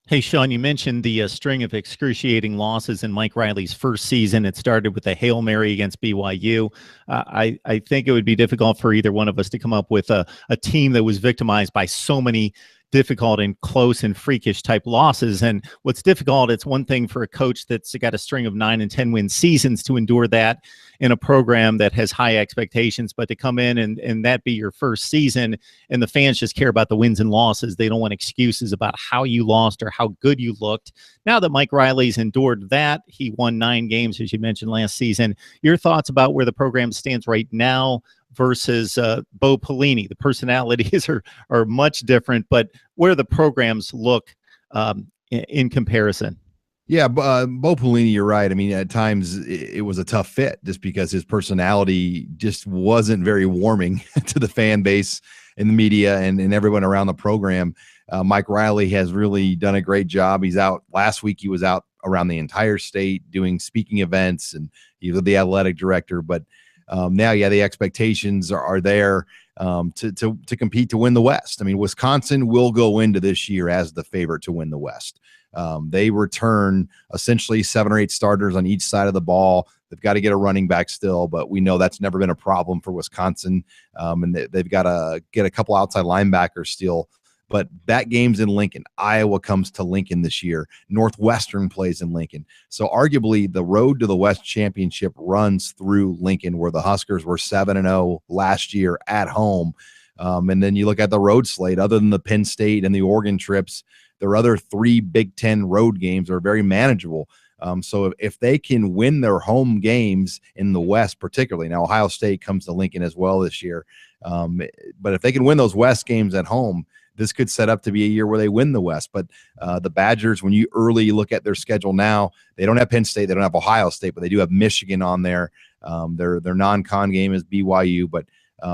Hey, Sean, you mentioned the string of excruciating losses in Mike Riley's first season. It started with a Hail Mary against BYU. I think it would be difficult for either one of us to come up with a team that was victimized by so many difficult and close and freakish type losses. And what's difficult, it's one thing for a coach that's got a string of 9 and 10 win seasons to endure that in a program that has high expectations, but to come in and that be your first season and the fans just care about the wins and losses. They don't want excuses about how you lost or how good you looked. Now that Mike Riley's endured that, he won 9 games, as you mentioned, last season. Your thoughts about where the program stands right now versus Bo Pelini? The personalities are much different, but where the programs look in comparison. Yeah, Bo Pelini, you're right. I mean, at times it was a tough fit just because his personality just wasn't very warming to the fan base and the media and everyone around the program. Mike Riley has really done a great job. He's out last week. He was out around the entire state doing speaking events, and he was the athletic director. But now, yeah, the expectations are there to compete to win the West. I mean, Wisconsin will go into this year as the favorite to win the West. They return essentially 7 or 8 starters on each side of the ball. They've got to get a running back still, but we know that's never been a problem for Wisconsin. And they've got to get a couple outside linebackers still. But that game's in Lincoln. Iowa comes to Lincoln this year. Northwestern plays in Lincoln. So arguably the road to the West Championship runs through Lincoln, where the Huskers were 7-0 last year at home. And then you look at the road slate, other than the Penn State and the Oregon trips, their other 3 Big Ten road games are very manageable. So if they can win their home games in the West, particularly, now Ohio State comes to Lincoln as well this year. But if they can win those West games at home, this could set up to be a year where they win the West. But the Badgers, when you early look at their schedule now, they don't have Penn State, they don't have Ohio State, but they do have Michigan on there. Their non-con game is BYU, but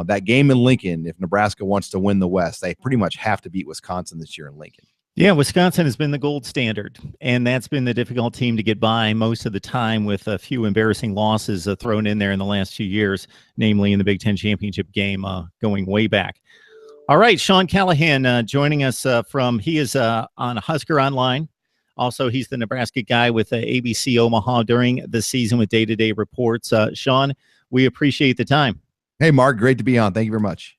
that game in Lincoln, if Nebraska wants to win the West, they pretty much have to beat Wisconsin this year in Lincoln. Yeah, Wisconsin has been the gold standard, and that's been the difficult team to get by most of the time, with a few embarrassing losses thrown in there in the last few years, namely in the Big Ten championship game going way back. All right, Sean Callahan joining us he is on Husker Online. Also, he's the Nebraska guy with ABC Omaha during the season with day-to-day reports. Sean, we appreciate the time. Hey, Mark, great to be on. Thank you very much.